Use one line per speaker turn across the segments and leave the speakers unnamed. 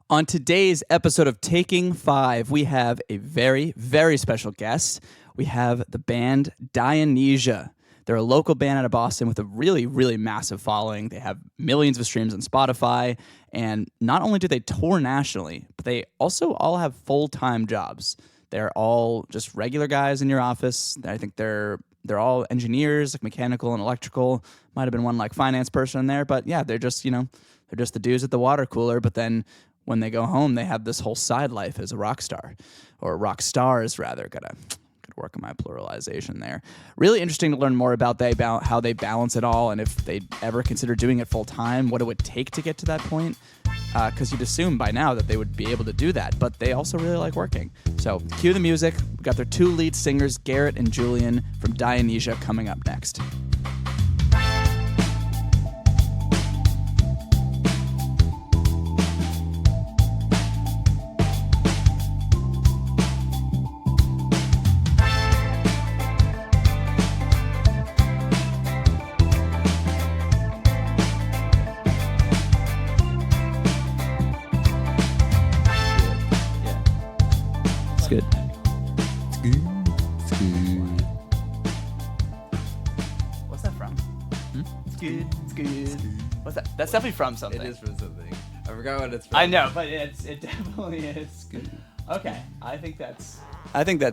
On today's episode of Taking 5, we have a very, very special guest. We have the band Dionysia. They're a local band out of Boston with a really, really massive following. They have millions of streams on Spotify. And not only do they tour nationally, but they also all have full-time jobs. They're all just regular guys in your office. I think they're all engineers, like mechanical and electrical. Might have been one like finance person in there. But yeah, they're just the dudes at the water cooler. But then when they go home, they have this whole side life as a rock star, or rock stars rather. Gotta work on my pluralization there. Really interesting to learn more about how they balance it all, and if they ever consider doing it full time, what it would take to get to that point. Because you'd assume by now that they would be able to do that, but they also really like working. So cue the music. We got their two lead singers, Garrett and Julien from Dionysia, coming up next. Good.
It's good.
What's that from? It's good. It's good. What's that? That's definitely from something.
It is from something. I forgot what it's from.
I know, but it definitely is good. Okay, I think that's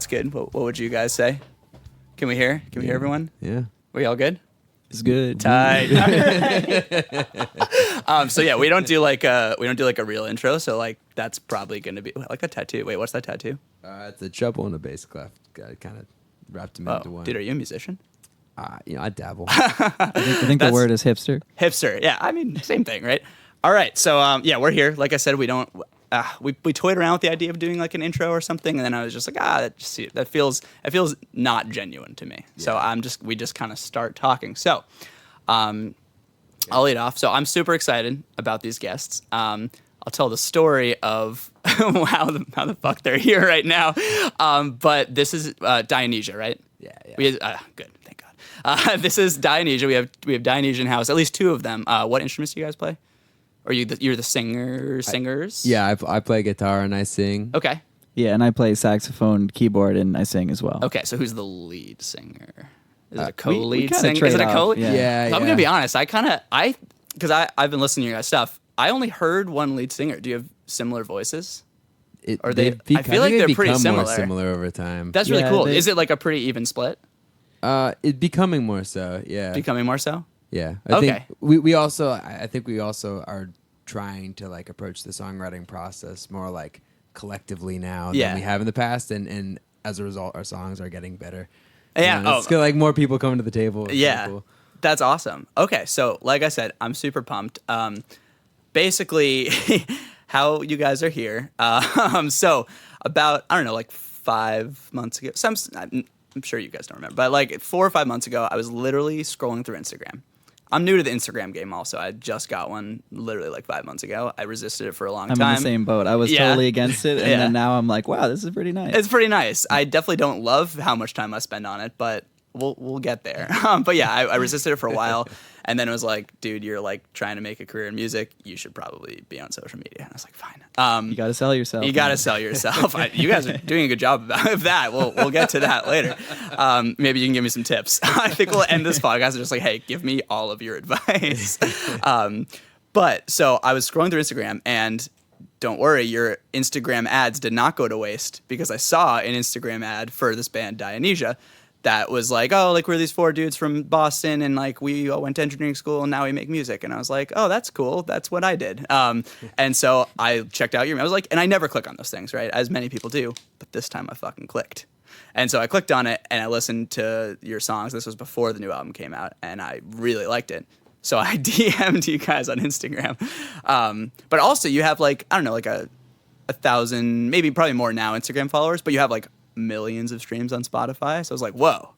good. What would you guys say? Can we hear? Can we hear everyone?
Yeah.
We all good?
It's good.
Tight. So yeah, we don't do like a real intro. So like that's probably gonna be like a tattoo. Wait, what's that tattoo?
It's a treble and a bass clef. I kind of wrapped them into one.
Dude, are you a musician?
I dabble.
I think the word is hipster.
Hipster, yeah. I mean, same thing, right? All right, so yeah, we're here. Like I said, we don't. We toyed around with the idea of doing like an intro or something, and then I was just like, that feels not genuine to me. Yeah. So we just kind of start talking. So, I'll lead off. So I'm super excited about these guests. I'll tell the story of how the fuck they're here right now. But this is Dionysia, right?
Yeah.
Good, thank God. This is Dionysia. We have Dionysia in house. At least two of them. What instruments do you guys play? Or you're the singers?
I play guitar and I sing.
Okay.
Yeah, and I play saxophone, keyboard, and I sing as well.
Okay, so who's the lead singer? Is it a co-lead
kinda
singer?
trade
Is it a co?
off, yeah.
So I'm gonna be honest. Because I've been listening to your guys' stuff. I only heard one lead singer. Do you have similar voices? I feel like they're pretty similar.
More similar over time.
That's really cool. Is it like a pretty even split?
It becoming more so. Yeah.
Becoming more so.
Yeah. I think we also are trying to like approach the songwriting process more like collectively now than we have in the past, and as a result, our songs are getting better.
Yeah.
It's like more people coming to the table. It's
yeah.
cool.
That's awesome. Okay, so like I said, I'm super pumped. Basically, how you guys are here. So about, I don't know, like 5 months ago, I'm sure you guys don't remember, but like 4 or 5 months ago, I was literally scrolling through Instagram. I'm new to the Instagram game also. I just got one literally like 5 months ago. I resisted it for a long time.
I'm in the same boat. I was totally against it, and then now I'm like, wow, this is pretty nice.
It's pretty nice. I definitely don't love how much time I spend on it, but we'll get there. But yeah, I resisted it for a while, and then it was like, dude, you're like trying to make a career in music. You should probably be on social media. And I was like, fine.
You got to sell yourself.
You got to sell yourself. You guys are doing a good job of that. We'll get to that later. Maybe you can give me some tips. I think we'll end this podcast and just like, hey, give me all of your advice. But so I was scrolling through Instagram, and don't worry, your Instagram ads did not go to waste, because I saw an Instagram ad for this band Dionysia that was like, oh, like we're these 4 dudes from Boston, and like we all went to engineering school, and now we make music. And I was like, oh, that's cool. That's what I did. And so I checked out I was like, and I never click on those things, right? As many people do, but this time I fucking clicked. And so I clicked on it, and I listened to your songs. This was before the new album came out, and I really liked it. So I DM'd you guys on Instagram. But also you have like, I don't know, like a 1,000, maybe probably more now, Instagram followers, but you have like millions of streams on Spotify. So I was like, whoa,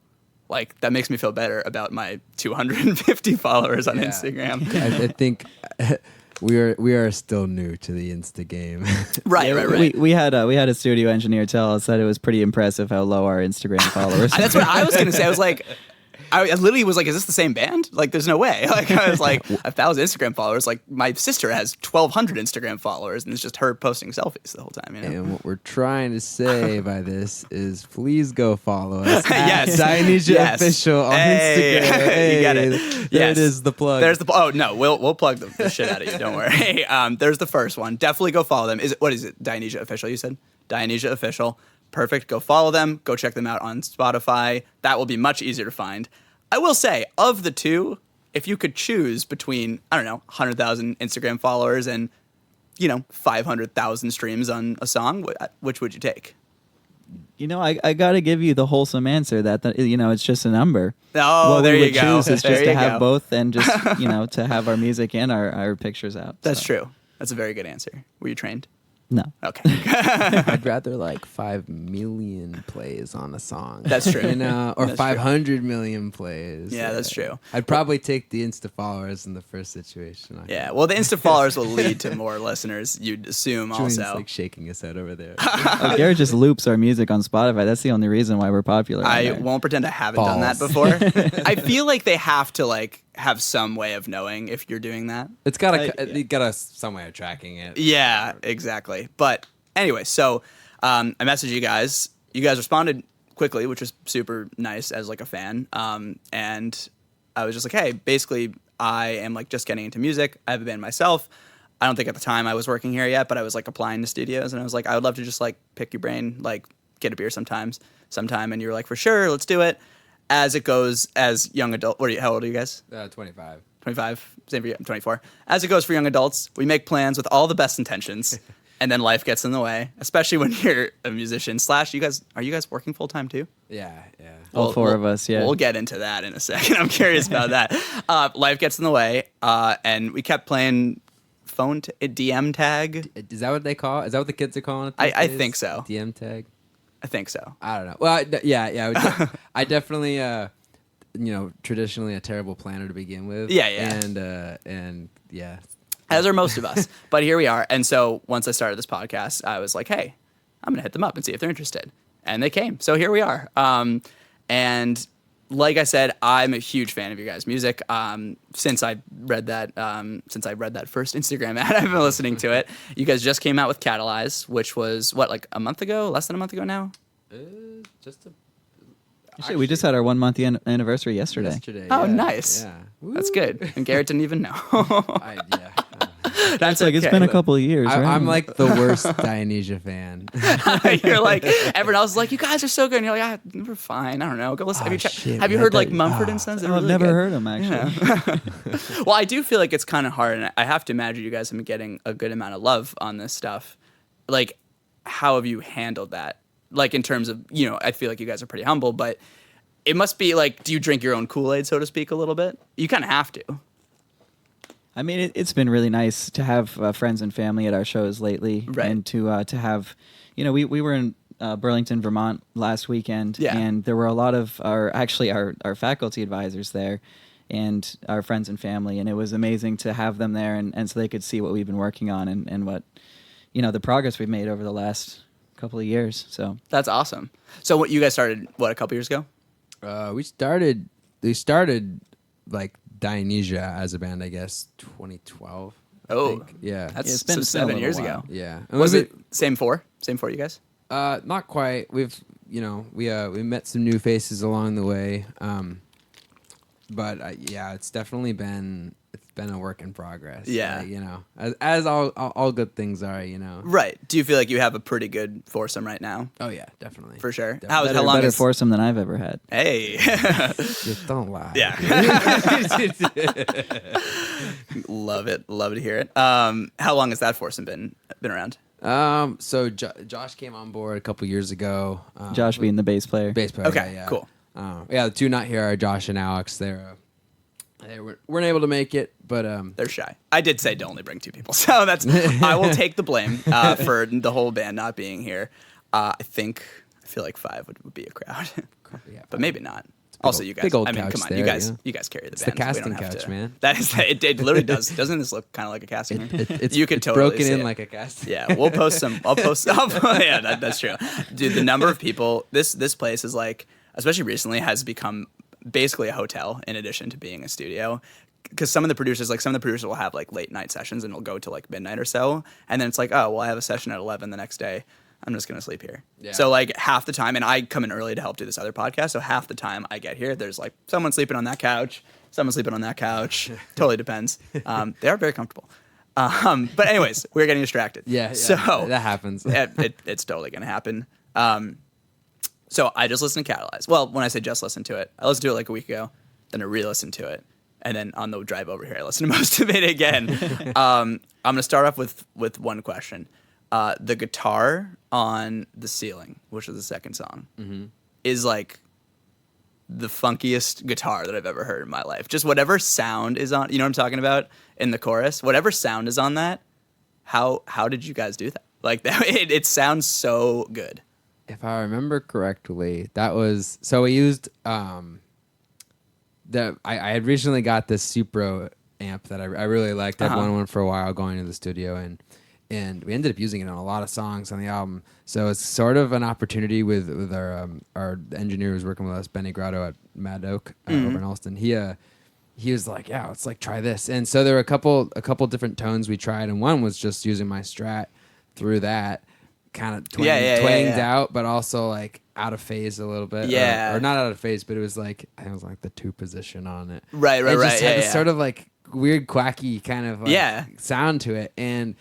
like that makes me feel better about my 250 followers on Instagram.
I think we are still new to the Insta game.
Right.
We had a studio engineer tell us that it was pretty impressive how low our Instagram followers.
That's what I was gonna say. I was like, I literally was like, is this the same band? Like, there's no way. Like, I was like, 1,000 Instagram followers. Like, my sister has 1,200 Instagram followers, and it's just her posting selfies the whole time. You know?
And what we're trying to say by this is, please go follow us.
Yes.
Dionysia Official on Instagram. Hey,
you got it.
There it is, the plug.
There's the oh no, we'll plug the shit out of you. Don't worry. There's the first one. Definitely go follow them. What is it? Dionysia Official. You said Dionysia Official. Perfect. Go follow them. Go check them out on Spotify. That will be much easier to find. I will say, of the two, if you could choose between, I don't know, 100,000 Instagram followers and, 500,000 streams on a song, which would you take?
I got to give you the wholesome answer that it's just a number.
Oh,
what
there
we
you
would
go.
choose is
There
just to
you
have
go.
both and just, to have our music and our pictures out.
That's
so.
true. That's a very good answer. Were you trained?
No.
Okay.
I'd rather like 5 million plays on a song.
That's true.
Or
That's
500 million plays.
Yeah, that's true.
I'd probably take the Insta followers in the first situation.
Yeah, well, the Insta followers will lead to more listeners, you'd assume.
Julian's
Also,
like shaking his head over there.
Garrett just loops our music on Spotify. That's the only reason why we're popular.
I won't pretend I haven't done that before. I feel like they have to have some way of knowing if you're doing that.
It's got some way of tracking it.
Yeah, exactly. But anyway, so I messaged you guys. You guys responded quickly, which was super nice as a fan. And I was just like, hey, basically, I am just getting into music. I have a band myself. I don't think at the time I was working here yet, but I was applying to studios, and I was like, I would love to just pick your brain, get a beer sometime. And you were like, for sure, let's do it. As it goes, as young adult, how old are you guys?
25.
25, same for you. I'm 24. As it goes for young adults, we make plans with all the best intentions, and then life gets in the way. Especially when you're a musician. / are you guys working full time too?
Yeah.
All four of us. Yeah.
We'll get into that in a second. I'm curious about that. Life gets in the way, and we kept playing phone DM tag.
Is that what they call it? Is that what the kids are calling it?
I think so.
DM tag.
I think so.
I don't know. Well, I definitely, traditionally a terrible planner to begin with.
Yeah.
And yeah.
As are most of us. But here we are. And so once I started this podcast, I was like, hey, I'm going to hit them up and see if they're interested. And they came. So here we are. And like I said, I'm a huge fan of your guys' music. Since I read that first Instagram ad, I've been listening to it. You guys just came out with Catalyze, which was a month ago, less than a month ago now.
Actually, we just had our 1 month anniversary yesterday.
Oh,
yeah,
nice.
Yeah.
That's good. And Garrett didn't even know.
That's it's been a couple of years. Right?
I'm the worst Dionysia fan.
You're everyone else is you guys are so good. And you're we're fine. I don't know. Go listen. Have you heard Mumford and Sons?
I've never heard them actually.
Yeah. Well, I do feel it's kind of hard, and I have to imagine you guys have been getting a good amount of love on this stuff. How have you handled that? In terms of, I feel you guys are pretty humble, but it must be do you drink your own Kool-Aid, so to speak, a little bit? You kind of have to.
I mean, it's been really nice to have friends and family at our shows lately,
right.
And to have, we were in Burlington, Vermont last weekend,
yeah.
And there were a lot of our faculty advisors there, and our friends and family, and it was amazing to have them there, and so they could see what we've been working on and what, the progress we've made over the last couple of years. So
that's awesome. So what you guys started a couple years ago?
We started Dionysia as a band, I guess 2012. I think. Yeah.
That's
it's been
7 years ago.
Yeah.
Was it same four you guys?
Not quite. We've we met some new faces along the way. But it's definitely been a work in progress.
Yeah.
As all good things are,
Right. Do you feel you have a pretty good foursome right now?
Oh yeah, definitely.
For sure.
Definitely.
How long
better
is
foursome than I've ever had.
Hey.
Just don't lie.
Yeah. Love it. Love to hear it. How long has that foursome been around?
So Josh came on board a couple years ago.
Josh being the bass player.
Okay,
yeah.
cool.
The two not here are Josh and Alex. They weren't able to make it, but
they're shy. I did say to only bring two people, so that's I will take the blame for the whole band not being here. I feel 5 would be a crowd,
yeah,
but maybe not. Also, you guys.
big old
I mean,
couch
come on,
there,
you guys carry the band.
the casting couch, man.
That is. It literally does. Doesn't this look kind of like a casting room?
It's
could totally
broken
see
in
it.
like a casting.
Yeah, we'll post some. I'll post. Yeah, that's true, dude. The number of people. This place is especially recently, has become basically a hotel in addition to being a studio. Because some of the producers will have like late night sessions and it'll go to like midnight or so. And then it's like, oh, well, I have a session at 11 the next day. I'm just going to sleep here. Yeah. So like half the time, and I come in early to help do this other podcast. So half the time I get here, there's like someone sleeping on that couch, someone sleeping on that couch. Totally depends. They are very comfortable. But anyways, we're getting distracted.
Yeah.
So
that happens.
It's totally going to happen. So I just listened to Catalyze. Well, when I say just listen to it, I listened to it like a week ago, then I re-listened to it. And then on the drive over here, I listened to most of it again. I'm going to start off with one question. The guitar on The Ceiling, which is the second song, is like the funkiest guitar that I've ever heard in my life. Just whatever sound is on, you know what I'm talking about, in the chorus? Whatever sound is on that, how did you guys do that? Like, that, it sounds so good.
If I remember correctly, that was... So we used... I had recently got this Supro amp that I really liked. I'd wanted one for a while going to the studio, and we ended up using it on a lot of songs on the album. So it's sort of an opportunity with our engineer who's working with us, Benny Grotto at Mad Oak over in Alston. He was like, yeah, let's like try this. And so there were a couple different tones we tried, and one was just using my Strat through that, kind of twanged out, but also like out of phase a little bit.
Yeah.
Or not out of phase, but it was like, I think it was like the 2 position on it.
Right.
It just had this sort of like weird, quacky kind of like sound to it. And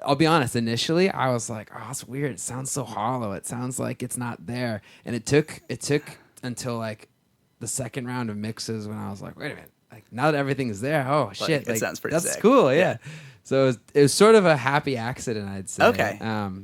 I'll be honest, initially I was like, oh, it's weird. It sounds so hollow. It sounds like it's not there. And it took until like the second round of mixes when I was like, wait a minute. Like now that everything is there, oh shit.
It sounds pretty
that's
sick.
Cool, yeah. So it was sort of a happy accident, I'd say.
Okay.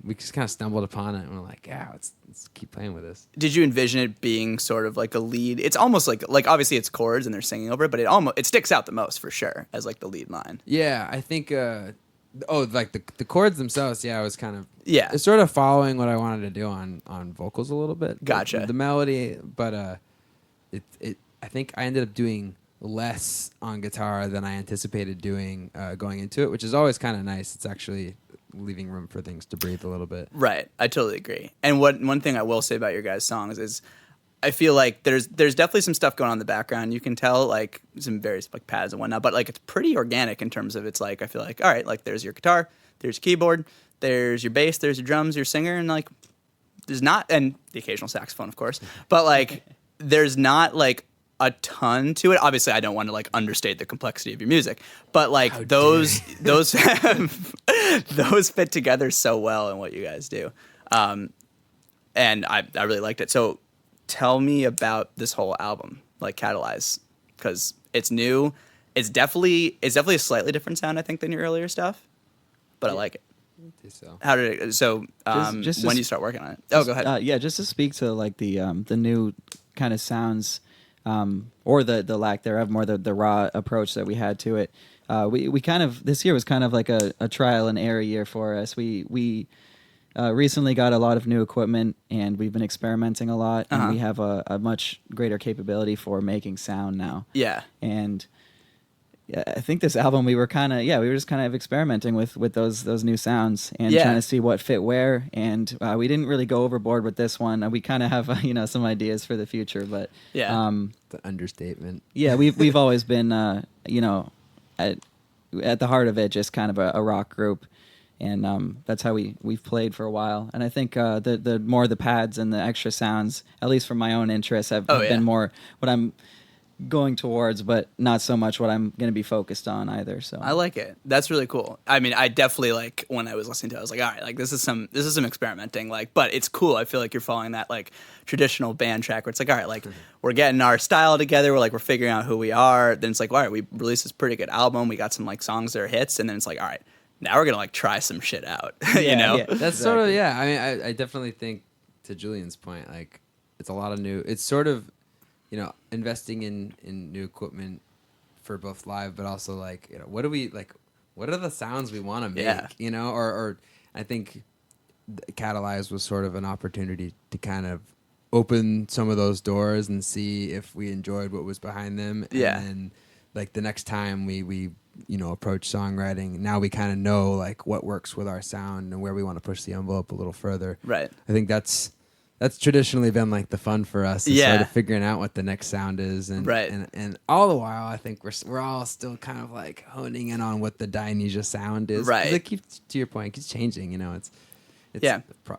We just kind of stumbled upon it and we're like, yeah, let's keep playing with this.
Did you envision it being sort of like a lead? It's almost like obviously it's chords and they're singing over it, but it sticks out the most for sure as like the lead line.
Yeah, I think like the chords themselves, I was kind of
it's
sort of following what I wanted to do on vocals a little bit.
Gotcha.
The melody, but I think I ended up doing less on guitar than I anticipated doing going into it, which is always kind of nice. It's actually leaving room for things to breathe a little bit.
Right. I totally agree. And one thing I will say about your guys' songs is I feel like there's definitely some stuff going on in the background. You can tell like some various like pads and whatnot, but like it's pretty organic in terms of it's like I feel like, all right, like there's your guitar, there's your keyboard, there's your bass, there's your drums, your singer, and like there's not, and the occasional saxophone, of course, but like there's not like a ton to it. Obviously, I don't want to like understate the complexity of your music, but like those those fit together so well in what you guys do, and I really liked it. So, tell me about this whole album, like Catalyze, because it's new. It's definitely a slightly different sound, I think, than your earlier stuff, but I like it.
So.
How did it? So, when do you start working on it? Oh, go ahead.
Just to speak to like the new kind of sounds. Or the lack thereof, more the raw approach that we had to it. We kind of, this year was kind of like a trial and error year for us. We recently got a lot of new equipment and we've been experimenting a lot, and we have a much greater capability for making sound now.
Yeah.
And I think this album we were just kind of experimenting with those new sounds and trying to see what fit where, and we didn't really go overboard with this one. We kind of have some ideas for the future, but
the understatement.
Yeah, we've always been at the heart of it just kind of a rock group, and that's how we've played for a while. And I think the more the pads and the extra sounds, at least for my own interests, have been more what I'm going towards, but not so much what I'm going to be focused on either. So
I like it. That's really cool. I mean, I definitely like when I was listening to it, I was like, all right, like this is some experimenting, like, but it's cool. I feel like you're following that like traditional band track where it's like, all right, like we're getting our style together. We're figuring out who we are. Then it's like, all right, we released this pretty good album. We got some like songs that are hits. And then it's like, all right, now we're going to like try some shit out, you know?
Yeah,
that's sort of, I mean, I definitely think to Julian's point, like it's a lot of new, it's sort of, investing in new equipment for both live, but also like, what are the sounds we want to make, or I think Catalyze was sort of an opportunity to kind of open some of those doors and see if we enjoyed what was behind them. And then like the next time we approach songwriting, now we kind of know like what works with our sound and where we want to push the envelope a little further.
Right.
I think that's that's traditionally been like the fun for us, is sort of figuring out what the next sound is, and and all the while I think we're all still kind of like honing in on what the Dionysia sound is,
right?
It keeps, to your point, it keeps changing. You know, it's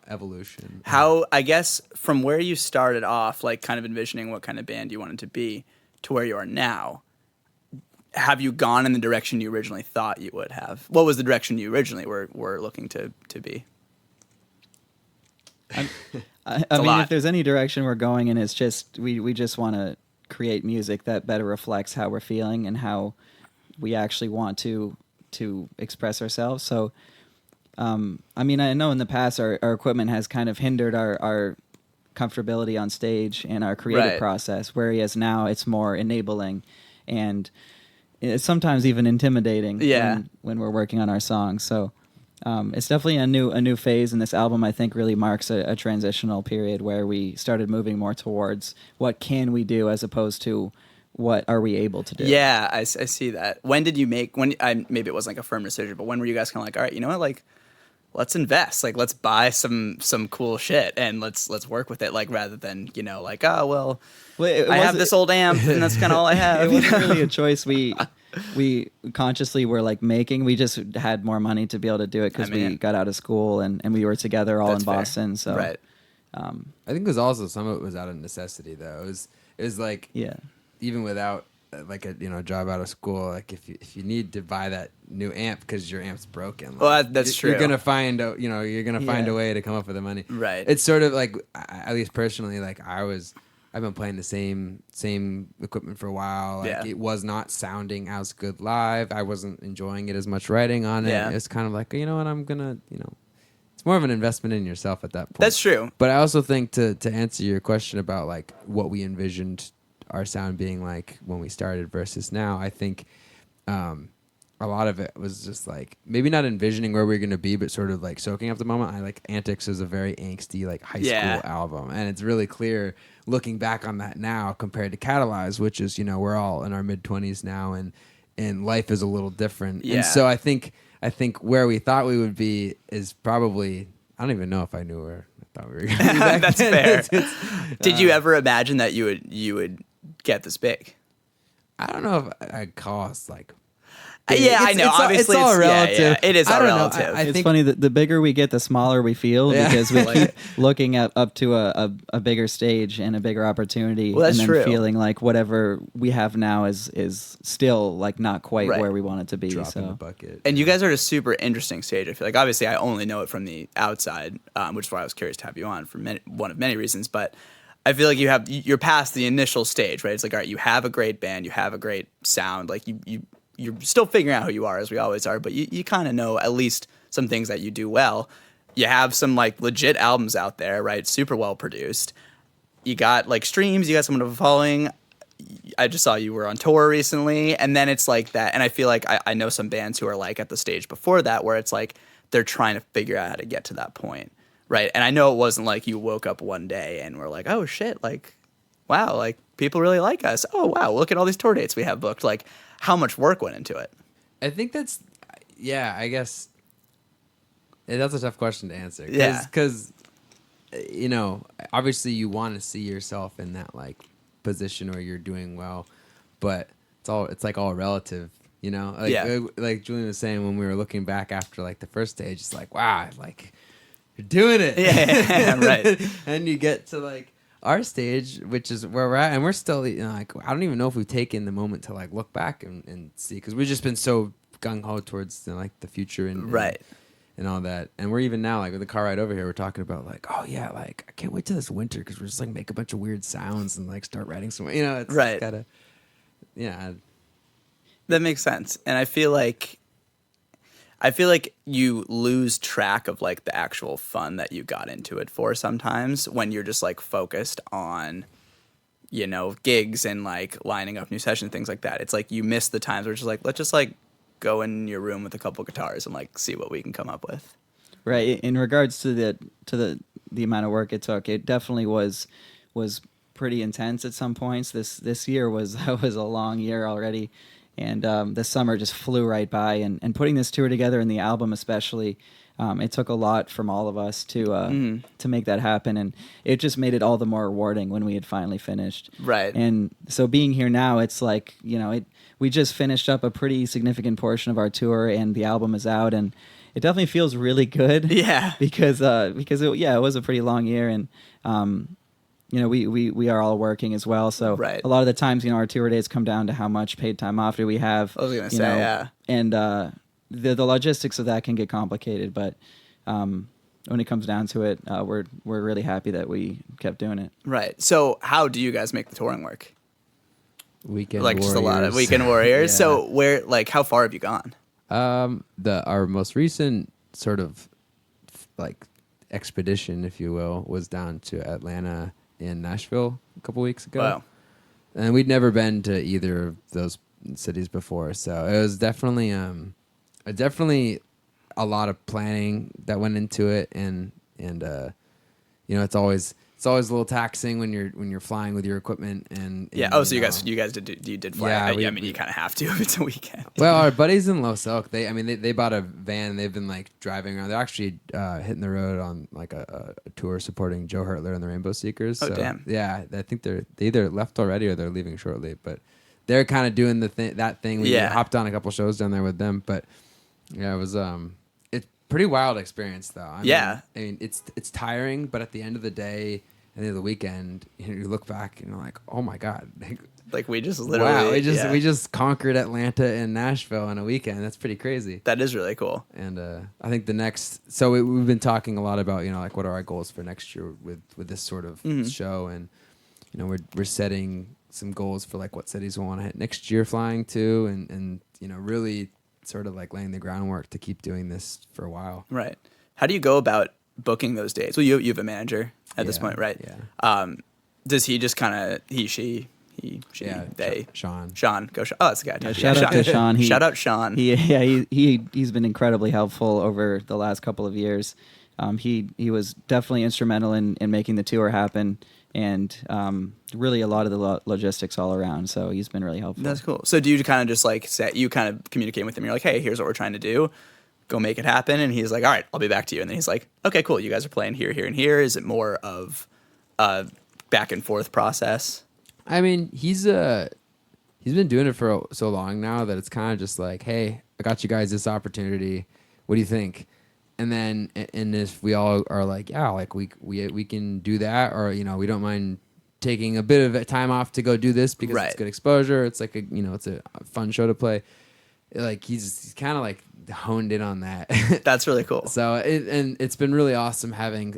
evolution.
How, I guess, from where you started off, like kind of envisioning what kind of band you wanted to be, to where you are now, have you gone in the direction you originally thought you would have? What was the direction you originally were looking to be?
I mean, if there's any direction we're going in, it's just we just want to create music that better reflects how we're feeling and how we actually want to express ourselves. So, I mean, I know in the past our equipment has kind of hindered our comfortability on stage and our creative process, whereas now it's more enabling and it's sometimes even intimidating when we're working on our songs. So it's definitely a new phase, and this album I think really marks a transitional period where we started moving more towards what can we do as opposed to what are we able to do.
Yeah, I see that. When did you make, maybe it wasn't like a firm decision, but when were you guys kind of like, all right, you know what, like, let's invest, like, let's buy some cool shit and let's work with it, like, rather than, you know, like, oh, well I have this old amp and that's kind of all I have.
It wasn't really a choice we consciously were like making. We just had more money to be able to do it because we got out of school and we were together all in Boston. So
right.
I think it was also, some of it was out of necessity though. It was like, even without like a job out of school, like if you need to buy that new amp because your amp's broken, like,
well, that's true.
You're gonna find a way to come up with the money.
Right.
It's sort of like, at least personally, like I've been playing the same equipment for a while. Like it was not sounding as good live. I wasn't enjoying it as much writing on it.
Yeah.
It's kind of like, you know what, I'm gonna, it's more of an investment in yourself at that point.
That's true.
But I also think to answer your question about like what we envisioned our sound being like when we started versus now, I think a lot of it was just like maybe not envisioning where we are going to be, but sort of like soaking up the moment. I like Antics is a very angsty like high school album, and it's really clear looking back on that now compared to Catalyze, which is, we're all in our mid-20s now, and life is a little different.
Yeah.
And so I think where we thought we would be is probably, I don't even know if I knew where I thought we were going to be back
That's
then.
fair. Did you ever imagine that you would get this big?
I don't know if I'd call us like...
I know. Obviously,
it's all relative.
Yeah. It is all relative.
I
it's
think
funny that the bigger we get, the smaller we feel because we keep looking up to a bigger stage and a bigger opportunity,
well, that's
and then
true.
feeling like whatever we have now is still like not quite where we want it to be.
Drop in the bucket.
And you guys are at a super interesting stage. I feel like obviously I only know it from the outside, which is why I was curious to have you on for one of many reasons. But I feel like you're past the initial stage, right? It's like, all right, you have a great band, you have a great sound, like you're still figuring out who you are, as we always are, but you kind of know at least some things that you do well. You have some like legit albums out there, right? Super well produced. You got like streams, you got someone of a following. I just saw you were on tour recently, and then it's like that. And I feel like I know some bands who are like at the stage before that where it's like they're trying to figure out how to get to that point, right? And I know it wasn't like you woke up one day and were like, oh shit, like, wow, like people really like us. Oh wow, look at all these tour dates we have booked. Like, how much work went into it?
I think that's, I guess that's a tough question to answer. Because, obviously you want to see yourself in that like position where you're doing well, but it's like all relative, like Julien was saying when we were looking back after like the first stage, it's like, wow, like you're doing it.
Yeah, right.
And you get to like our stage, which is where we're at, and we're still like, I don't even know if we've taken the moment to like look back and see, because we've just been so gung-ho towards like the future and all that. And we're even now like with the car ride over here, we're talking about like, oh yeah, like I can't wait till this winter because we're just like make a bunch of weird sounds and like start writing some, it's
right.
Gotta,
that makes sense. And I feel like you lose track of like the actual fun that you got into it for sometimes when you're just like focused on, gigs and like lining up new sessions, things like that. It's like you miss the times where it's just like, let's just like go in your room with a couple guitars and like see what we can come up with.
Right. In regards to the amount of work it took, it definitely was pretty intense at some points. This year was a long year already. And this summer just flew right by, and putting this tour together and the album especially, it took a lot from all of us to make that happen, and it just made it all the more rewarding when we had finally finished.
Right.
And so being here now, it's like, we just finished up a pretty significant portion of our tour, and the album is out, and it definitely feels really good.
Yeah.
because it was a pretty long year, and we are all working as well. So
right.
a lot of the times, our tour dates come down to how much paid time off do we have.
I was gonna say, yeah.
And the logistics of that can get complicated, but when it comes down to it, we're really happy that we kept doing it.
Right. So how do you guys make the touring work?
Weekend
like
warriors.
Just a lot of weekend warriors.
Yeah.
So how far have you gone?
Our most recent sort of like expedition, if you will, was down to Atlanta and Nashville a couple weeks ago.
Wow.
And we'd never been to either of those cities before, so it was definitely a lot of planning that went into it, and it's always a little taxing when you're flying with your equipment and
yeah. Oh, so you guys did fly?
Yeah,
I mean, you kind of have to if it's a weekend.
Well, our buddies in Los Elk, they bought a van and they've been like driving around. They're actually hitting the road on like a tour supporting Joe Hertler and the Rainbow Seekers.
Oh,
so,
damn.
Yeah, I think they either left already or they're leaving shortly. But they're kind of doing that thing. We hopped on a couple shows down there with them. But yeah, it was it's pretty wild experience though. I mean, it's tiring, but at the end of the day. And then the weekend, you look back and you're like, "Oh my god!"
Like we just literally,
we just conquered Atlanta and Nashville in a weekend. That's pretty crazy.
That is really cool.
And I think the next, so we've been talking a lot about like what are our goals for next year with this sort of show, and we're setting some goals for like what cities we want to hit next year flying to, and really sort of like laying the groundwork to keep doing this for a while.
Right. How do you go about booking those dates? Well, you have a manager at this point, right?
Yeah.
Does he just kind of she, they?
Sean.
Go Sean. Oh, that's the guy.
Yeah, shout out to Sean.
Shout out Sean.
He's been incredibly helpful over the last couple of years. He was definitely instrumental in making the tour happen, and really a lot of the logistics all around. So he's been really helpful.
That's cool. So do you kind of just like you kind of communicate with him? You're like, hey, here's what we're trying to do. Go make it happen. And he's like, all right, I'll be back to you. And then he's like, okay, cool. You guys are playing here, here, and here. Is it more of a back and forth process?
I mean, he's been doing it for so long now that it's kind of just like, hey, I got you guys this opportunity. What do you think? And then, and if we all are like, yeah, like we can do that, or we don't mind taking a bit of time off to go do this because it's good exposure. It's like it's a fun show to play. Like he's kind of like honed in on that.
That's really cool.
So it's been really awesome having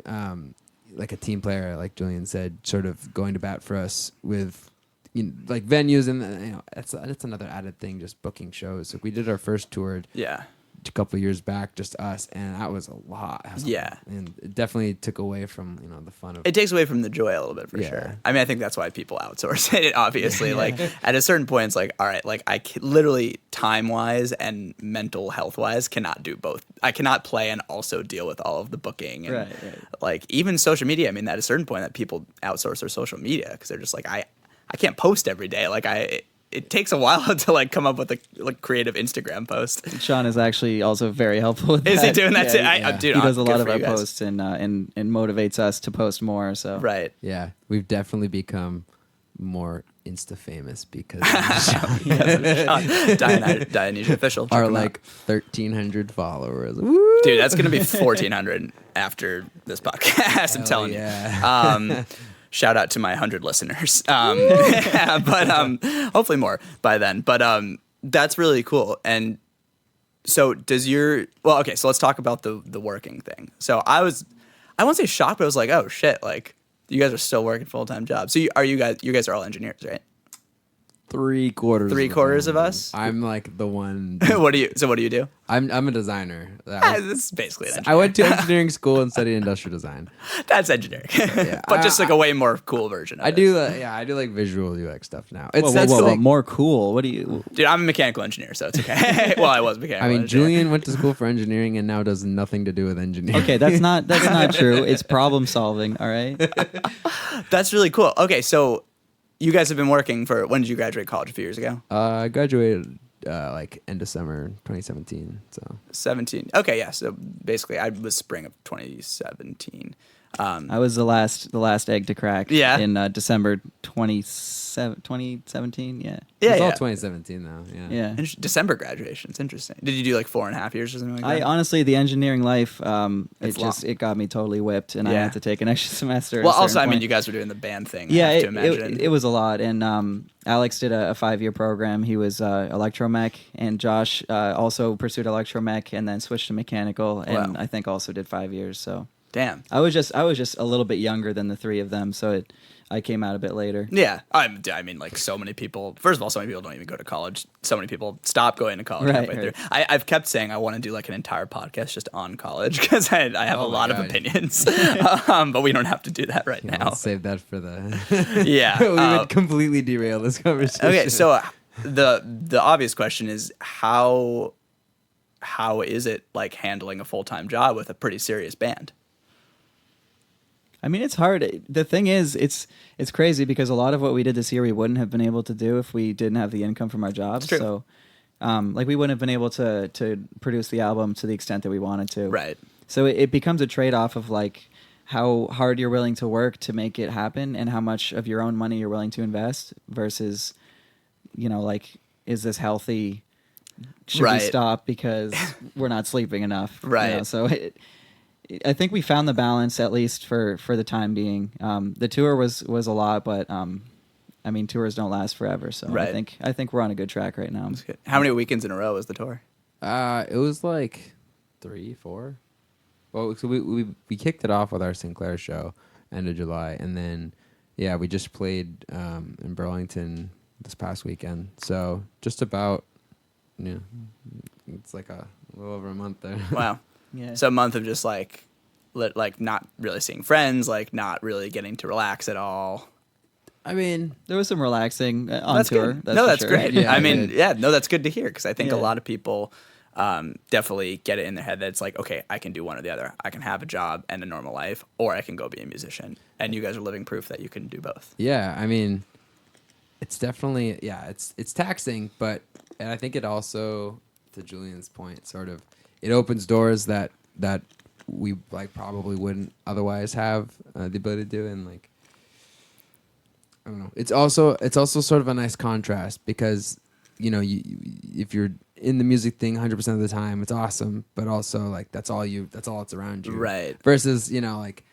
like a team player, like Julien said, sort of going to bat for us with like venues, and that's another added thing, just booking shows. Like we did our first tour a couple of years back, just us, and that was a lot. And it definitely took away from the fun of
it. Takes away from the joy a little bit for sure. I mean, I think that's why people outsource it. Obviously, like at a certain point, it's like, all right, like I literally time wise and mental health wise cannot do both. I cannot play and also deal with all of the booking and
right.
like even social media. I mean, at a certain point, that people outsource their social media because they're just like, I can't post every day. Like it takes a while to like come up with a creative Instagram post.
Sean is actually also very helpful with that.
Is he doing that too?
Dude, he does a lot of our posts and motivates us to post more. So
right,
yeah, we've definitely become more Insta famous because
Dionysia official.
Are like 1,300 followers. Woo!
Dude, that's gonna be 1,400 after this podcast. I'm telling you. Shout out to my 100 listeners. But hopefully more by then. But that's really cool. And so okay, so let's talk about the working thing. So I won't say shocked, but I was like, oh shit, like you guys are still working full-time jobs. So you guys are all engineers, right?
3/4
of us.
I'm like the one.
What do you do?
I'm a designer.
That's basically an engineer.
I went to engineering school and studied industrial design.
That's engineering, but just like a way more cool version.
I do like visual UX stuff now. It's
whoa, more cool. What do you?
Dude, I'm a mechanical engineer, so it's okay. Well, I was mechanical.
I mean, Julien went to school for engineering and now does nothing to do with engineering.
Okay, that's not true. It's problem solving. All right.
That's really cool. Okay, so you guys have been working when did you graduate college? A few years ago?
I graduated like end of summer 2017. So
17. Okay, yeah. So basically, I was spring of 2017.
I was the last egg to crack.
Yeah.
In December 2017. Yeah.
It's all 2017 though. Yeah.
Yeah.
December graduation. It's interesting. Did you do like 4.5 years or something like that?
I honestly, the engineering life,
It's
it got me totally whipped, and I
Yeah.
had to take an extra semester.
Well,
at a
also,
certain
I mean,
point.
you guys were doing the band thing.
Yeah,
I have to imagine.
it was a lot, and Alex did a 5-year program. He was electromech, and Josh also pursued electromech, and then switched to mechanical, and
Wow.
I think also did 5 years. So
Damn.
I was just a little bit younger than the three of them, so I came out a bit later.
Yeah, I mean, like so many people. First of all, so many people don't even go to college. So many people stop going to college halfway through. I've kept saying I want to do like an entire podcast just on college because I have a lot of opinions, but we don't have to do that right now.
Let's save that for the.
Yeah,
we would completely derail this conversation.
Okay, so the obvious question is how is it like handling a full-time job with a pretty serious band?
I mean, it's hard. The thing is, it's crazy because a lot of what we did this year we wouldn't have been able to do if we didn't have the income from our jobs.
It's true.
So, like we wouldn't have been able to produce the album to the extent that we wanted to.
Right.
So it becomes a trade-off of like how hard you're willing to work to make it happen and how much of your own money you're willing to invest versus, like, is this healthy? Should we stop because we're not sleeping enough?
Right.
So I think we found the balance, at least for the time being. The tour was a lot, but I mean, tours don't last forever. So I think we're on a good track right now.
How many weekends in a row was the tour?
It was like 3, 4. Well, so we kicked it off with our Sinclair show end of July, and then we just played in Burlington this past weekend. So just about it's like a little over a month there.
Wow.
Yeah.
So a month of just like not really seeing friends, like not really getting to relax at all.
I mean,
there was some relaxing on
that's
tour.
Good.
That's
for
sure.
great.
Yeah,
I mean, that's good to hear because I think a
Yeah.
lot of people definitely get it in their head that it's like, okay, I can do one or the other. I can have a job and a normal life, or I can go be a musician. And you guys are living proof that you can do both.
Yeah, I mean, it's definitely it's taxing, but and I think it also, to Julian's point, sort of it opens doors that we like probably wouldn't otherwise have the ability to do, and like I don't know. It's also sort of a nice contrast because if you're in the music thing 100% of the time, it's awesome, but also like that's all it's around you,
right?
Versus like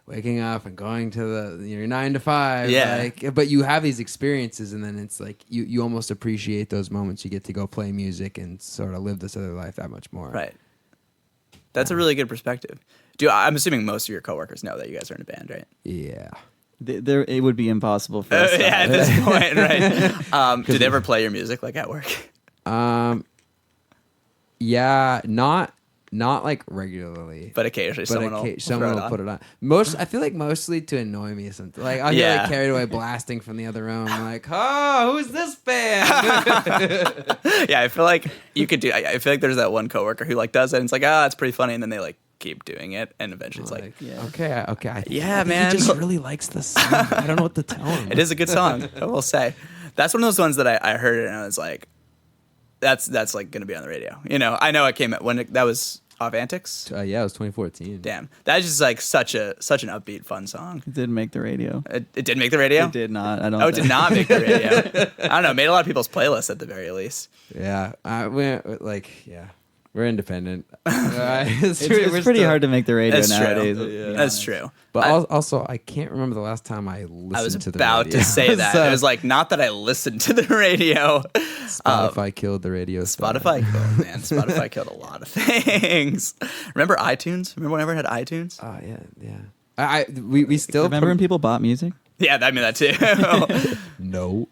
waking up and going to your 9 to 5,
yeah.
But you have these experiences, and then it's like you almost appreciate those moments you get to go play music and sort of live this other life that much more.
Right. That's a really good perspective. I'm assuming most of your coworkers know that you guys are in a band, right?
Yeah.
It would be impossible for us.
At this point, right? Do they ever play your music like at work?
Yeah, not like regularly,
but occasionally someone
will put it on. I feel like mostly to annoy me. Something like I'll get like carried away blasting from the other room. I'm like, oh, who's this band?
Yeah, I feel like you could do. I feel like there's that one coworker who like does it, and it's like, it's pretty funny, and then they like keep doing it, and eventually it's like
okay. I think
man,
he just really likes this song. I don't know what to tell him.
It is a good song, I will say. That's one of those ones that I heard it and I was like, that's like gonna be on the radio. I know it came at when that was off Antics.
Yeah, it was 2014.
Damn, that's just like such an upbeat, fun song.
It did make the radio.
It did make the radio.
It did not. I don't.
Oh, it did not make the radio. I don't know. It made a lot of people's playlists at the very least.
Yeah, we're independent.
It's pretty hard to make the radio nowadays.
That's true.
But also, I can't remember the last time I listened to the radio.
I was about to say that. It was like, not that I listened to the radio.
Spotify killed the radio.
Spotify killed, man. Spotify killed a lot of things. Remember iTunes? Remember whenever it had iTunes?
Oh, yeah. We still...
Remember when people bought music?
Yeah, I mean that too.
No.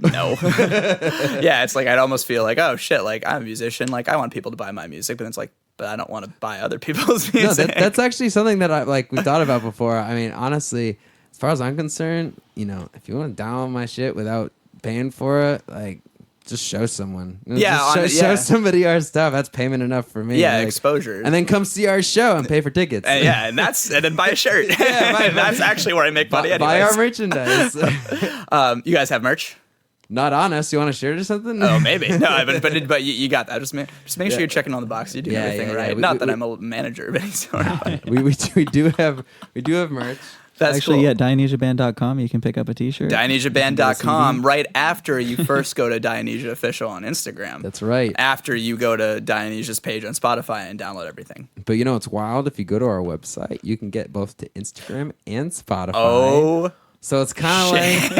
Yeah, it's like I'd almost feel like, oh shit, like I'm a musician, like I want people to buy my music, but it's like, but I don't want to buy other people's music.
No, that's actually something that we thought about before. I mean, honestly, as far as I'm concerned, if you want to download my shit without paying for it, like just show someone. Show somebody our stuff. That's payment enough for me.
Yeah, exposure.
And then come see our show and pay for tickets.
And then buy a shirt. That's actually where I make money.
Buy our merchandise.
You guys have merch?
not on us. You want to share it or something?
Oh, maybe. No, but you got that. Just make sure you're checking all the boxes. You're doing everything right. Not that I'm a manager of any sort.
We do have merch.
That's
actually,
cool.
yeah, DionysiaBand.com. You can pick up a T-shirt.
DionysiaBand.com. Right after you first go to Dionysia Official on Instagram.
That's right.
After you go to Dionysia's page on Spotify and download everything.
But you know, it's wild. If you go to our website, you can get both to Instagram and Spotify.
Oh.
So it's kind of
like,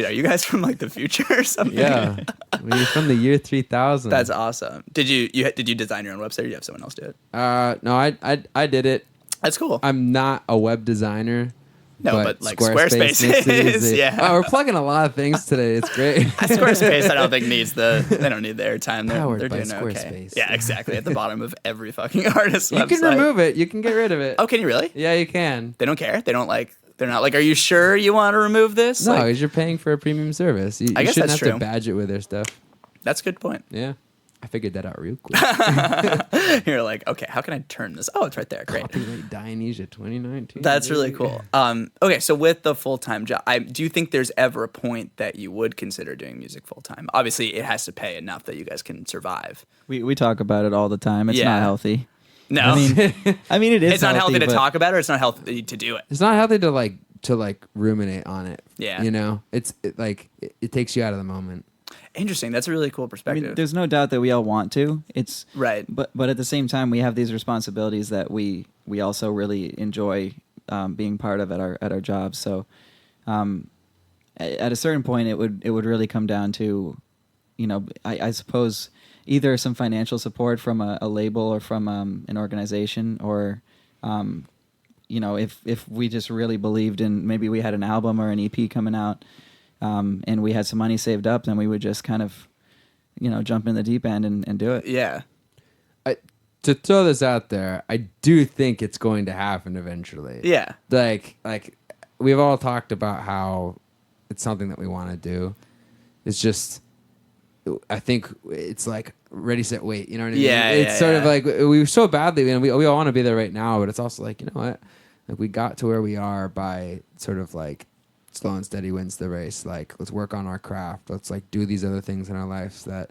are you guys from like the future or something?
Yeah, we're from the year 3000.
That's awesome. Did you design your own website, or did you have someone else do it?
No, I did it.
That's cool.
I'm not a web designer.
No, but like Squarespace is. Yeah.
Oh, we're plugging a lot of things today. It's great.
Squarespace, I don't think they don't need the airtime. They're
by
doing okay.
Squarespace.
Yeah, exactly. At the bottom of every fucking artist's
You
website.
can remove it. You can get rid of it.
Oh, can you really?
Yeah, you can.
They don't care. They're not like, are you sure you want to remove this?
No,
like,
because you're paying for a premium service. You
I guess
shouldn't
that's
have
true.
to badge it with their stuff.
That's a good point.
Yeah. I figured that out real quick.
You're like, okay, how can I turn this? Oh, it's right there. Great.
Copyright Dionysia 2019.
That's really cool. Okay, so with the full-time job, do you think there's ever a point that you would consider doing music full-time? Obviously, it has to pay enough that you guys can survive.
We talk about it all the time. It's not healthy.
No.
I mean, it is.
It's not healthy to
but
talk about it, or it's not healthy to do it.
It's not healthy to ruminate on it.
Yeah.
You know, it takes you out of the moment.
Interesting. That's a really cool
I
perspective.
mean, there's no doubt that we all want to. It's
right.
But at the same time, we have these responsibilities that we also really enjoy being part of at our jobs. So, at a certain point, it would really come down to, I suppose, either some financial support from a label or from an organization, or if we just really believed in, maybe we had an album or an EP coming out. And we had some money saved up, then we would just kind of, jump in the deep end and do it.
Yeah.
To throw this out there, I do think it's going to happen eventually.
Yeah.
Like we've all talked about how it's something that we want to do. It's just, I think it's like ready, set, wait. You know what I mean?
Yeah.
It's sort of like we so badly, and we all want to be there right now, but it's also like, you know what? Like we got to where we are by sort of like, slow and steady wins the race. Like, let's work on our craft. Let's like do these other things in our lives that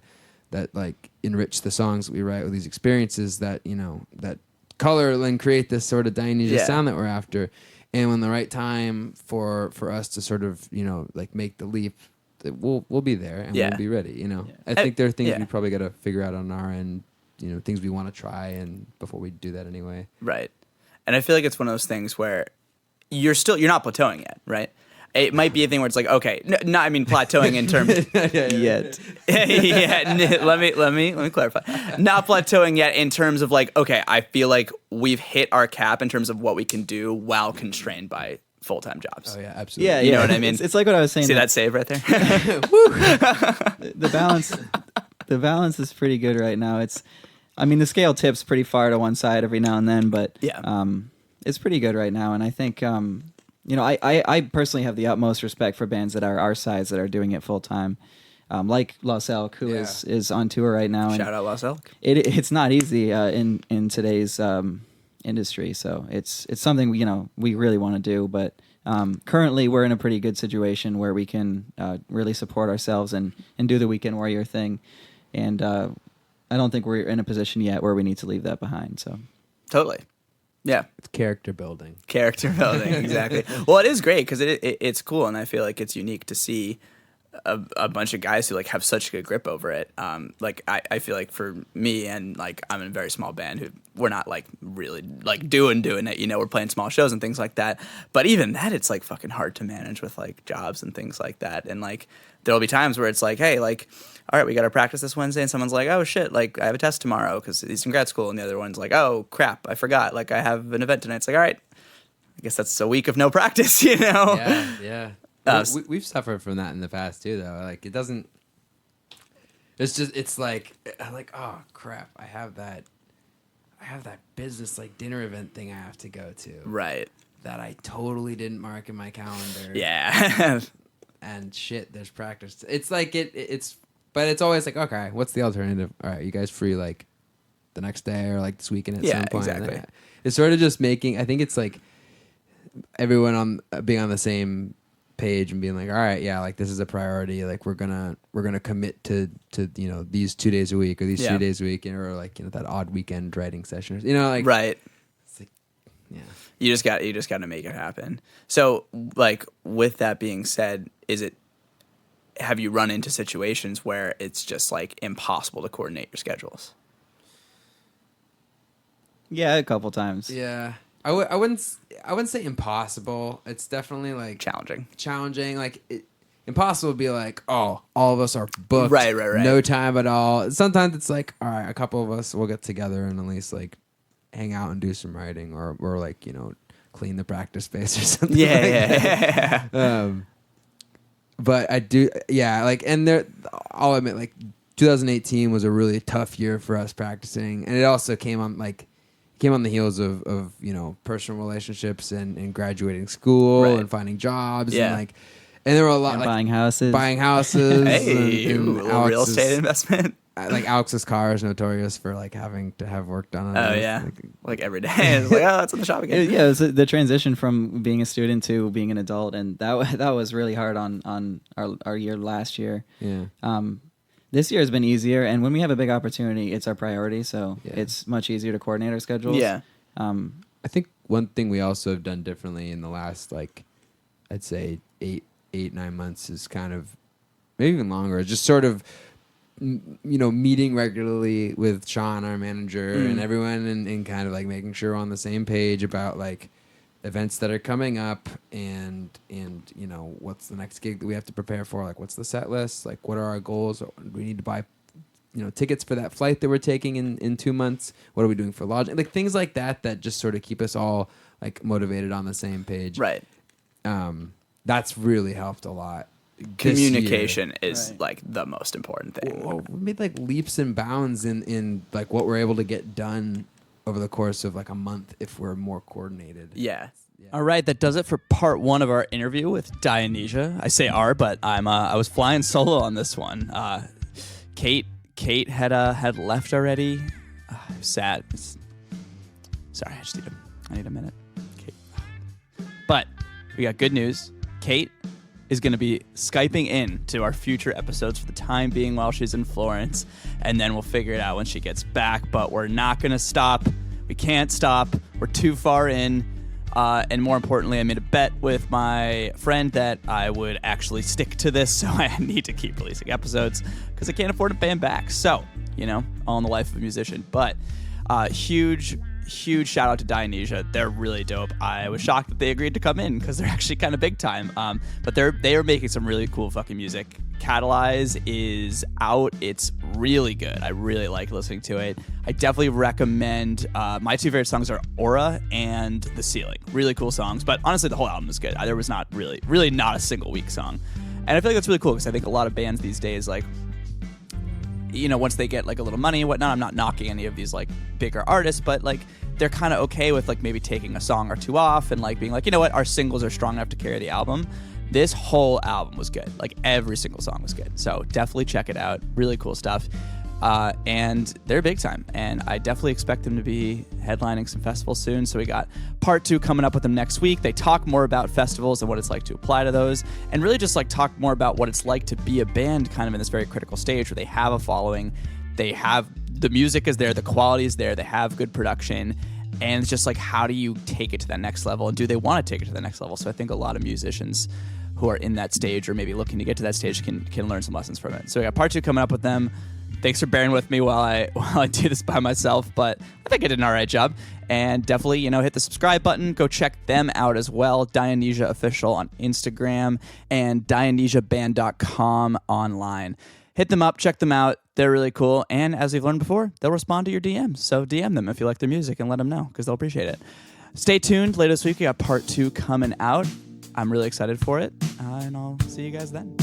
like enrich the songs that we write with these experiences that, that color and create this sort of Dionysia sound that we're after. And when the right time for us to sort of, like make the leap, we'll be there and we'll be ready. I think there are things we probably got to figure out on our end, things we want to try, and before we do that anyway.
Right. And I feel like it's one of those things where you're not plateauing yet, right? It might be a thing where it's like, okay, I mean plateauing in terms
yet.
Let me clarify. Not plateauing yet in terms of like, okay, I feel like we've hit our cap in terms of what we can do while constrained by full-time jobs.
Oh yeah, absolutely.
Yeah,
you know what I mean?
It's like what I was saying.
See that save right there?
The balance is pretty good right now. The scale tips pretty far to one side every now and then, but it's pretty good right now. And I think, I personally have the utmost respect for bands that are our size that are doing it full time, like Los Elk, who is on tour right now.
Shout out Los Elk.
It's not easy in today's industry, so it's something we really want to do. But currently, we're in a pretty good situation where we can really support ourselves and do the Weekend Warrior thing, and I don't think we're in a position yet where we need to leave that behind. So
totally. Yeah.
It's character building.
Character building, exactly. Well, it is great because it's cool, and I feel like it's unique to see a bunch of guys who like have such a good grip over it. Like I feel like for me, and like I'm in a very small band who we're not like really like doing it. We're playing small shows and things like that. But even that, it's like fucking hard to manage with like jobs and things like that. And like there'll be times where it's like, hey, like, all right, we got to practice this Wednesday, and someone's like, oh shit, like I have a test tomorrow because he's in grad school, and the other one's like, oh crap, I forgot, like I have an event tonight. It's like, all right, I guess that's a week of no practice,
Yeah. We've suffered from that in the past too, though. Like it doesn't. It's like oh crap, I have that business like dinner event thing I have to go to.
Right.
That I totally didn't mark in my calendar.
Yeah.
And shit, there's practice. It's like but it's always like, okay, what's the alternative? All right, you guys free like the next day or like this weekend at some point?
Exactly.
It's sort of just making. I think it's like everyone being on the same page and being like, all right, yeah, like this is a priority. Like we're gonna commit to these 2 days a week or these 3 days a week, or like that odd weekend writing session. Like
right.
It's like, yeah.
You just got to make it happen. So like with that being said, have you run into situations where it's just like impossible to coordinate your schedules?
Yeah, a couple times.
Yeah. I wouldn't say impossible. It's definitely like challenging. Like impossible would be like, oh, all of us are booked.
Right.
No time at all. Sometimes it's like, all right, a couple of us will get together and at least like hang out and do some writing or like, clean the practice space or something.
Yeah.
But I do, yeah, like, and I'll admit, like, 2018 was a really tough year for us practicing, and it also came on the heels of personal relationships and graduating school and finding jobs and there were a lot
and
like
buying houses.
Hey, a little real estate investment.
Like Alex's car is notorious for like having to have work done on it.
Oh yeah, like every day. It's like, oh, it's in the shop again.
Yeah, it was the transition from being a student to being an adult, and that was really hard on our year last year.
Yeah.
This year has been easier, and when we have a big opportunity, it's our priority, so it's much easier to coordinate our schedules.
Yeah.
I think one thing we also have done differently in the last, like, I'd say 8-9 months is kind of, maybe even longer, just sort of, meeting regularly with Sean, our manager, and everyone, and kind of like making sure we're on the same page about like events that are coming up and what's the next gig that we have to prepare for, like what's the set list, like what are our goals, do we need to buy tickets for that flight that we're taking in 2 months, what are we doing for lodging, like things like that just sort of keep us all like motivated on the same page.
Right.
That's really helped a lot.
Communication is like the most important thing.
Well, we made like leaps and bounds in like what we're able to get done over the course of like a month if we're more coordinated.
Yeah.
All right, that does it for part 1 of our interview with Dionysia. I say our, but I was flying solo on this one. Kate had left already. It was sad. Sorry, I need a minute. Kate. But we got good news. Kate is going to be Skyping in to our future episodes for the time being while she's in Florence, and then we'll figure it out when she gets back, but we're not going to stop. We can't stop. We're too far in, and more importantly, I made a bet with my friend that I would actually stick to this, so I need to keep releasing episodes because I can't afford to pay him back. So, all in the life of a musician. But huge shout out to Dionysia. They're really dope. I was shocked that they agreed to come in because they're actually kind of big time. But they are making some really cool fucking music. Catalyze is out. It's really good. I really like listening to it. I definitely recommend. My 2 favorite songs are Aura and The Ceiling. Really cool songs. But honestly, the whole album is good. There was not really not a single weak song. And I feel like that's really cool because I think a lot of bands these days, like, once they get like a little money and whatnot, I'm not knocking any of these like bigger artists, but like they're kind of okay with like maybe taking a song or 2 off and like being like, our singles are strong enough to carry the album. This whole album was good. Like every single song was good. So definitely check it out. Really cool stuff. And they're big time. And I definitely expect them to be headlining some festivals soon. So we got part 2 coming up with them next week. They talk more about festivals and what it's like to apply to those, and really just like talk more about what it's like to be a band kind of in this very critical stage where they have a following, they have the music is there, the quality is there, they have good production, and it's just like, how do you take it to that next level, and do they want to take it to the next level? So I think a lot of musicians who are in that stage or maybe looking to get to that stage can learn some lessons from it. So we got part 2 coming up with them. Thanks for bearing with me while I do this by myself, but I think I did an all right job. And definitely, hit the subscribe button. Go check them out as well. Dionysia Official on Instagram and DionysiaBand.com online. Hit them up, check them out. They're really cool. And as we've learned before, they'll respond to your DMs. So DM them if you like their music and let them know because they'll appreciate it. Stay tuned. Later this week, we got part 2 coming out. I'm really excited for it. And I'll see you guys then.